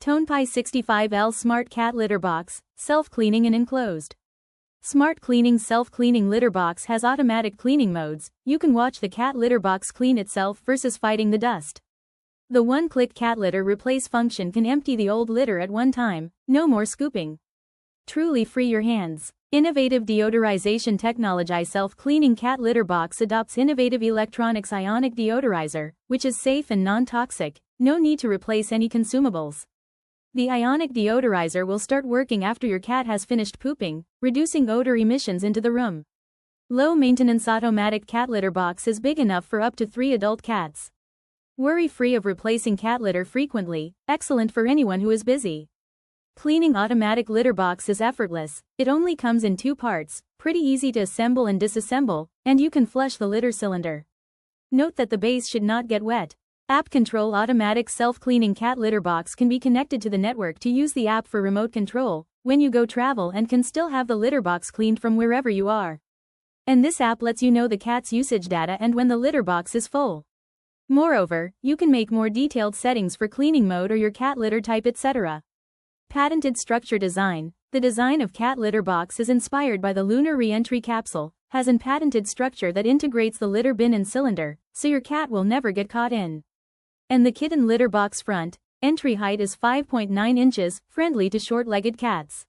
Tonepie 65L Smart Cat Litter Box, Self-Cleaning and Enclosed. Smart Cleaning Self-Cleaning Litter Box has automatic cleaning modes. You can watch the cat litter box clean itself versus fighting the dust. The one-click cat litter replace function can empty the old litter at one time, no more scooping. Truly free your hands. Innovative deodorization technology. Self-cleaning cat litter box adopts innovative electronics ionic deodorizer, which is safe and non-toxic. No need to replace any consumables. The ionic deodorizer will start working after your cat has finished pooping, reducing odor emissions into the room. Low-maintenance automatic cat litter box is big enough for up to 3 adult cats. Worry-free of replacing cat litter frequently, excellent for anyone who is busy. Cleaning automatic litter box is effortless. It only comes in 2 parts, pretty easy to assemble and disassemble, and you can flush the litter cylinder. Note that the base should not get wet. App control automatic self-cleaning cat litter box can be connected to the network to use the app for remote control when you go travel and can still have the litter box cleaned from wherever you are. And this app lets you know the cat's usage data and when the litter box is full. Moreover, you can make more detailed settings for cleaning mode or your cat litter type, etc. Patented structure design. The design of cat litter box is inspired by the lunar re-entry capsule, has an patented structure that integrates the litter bin and cylinder, so your cat will never get caught in. And the kitten litter box front entry height is 5.9 inches, friendly to short-legged cats.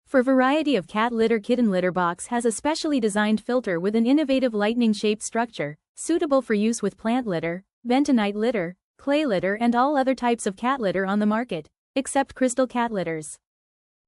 For variety of cat litter, kitten litter box has a specially designed filter with an innovative lightning-shaped structure, suitable for use with plant litter, bentonite litter, clay litter and all other types of cat litter on the market, except crystal cat litters.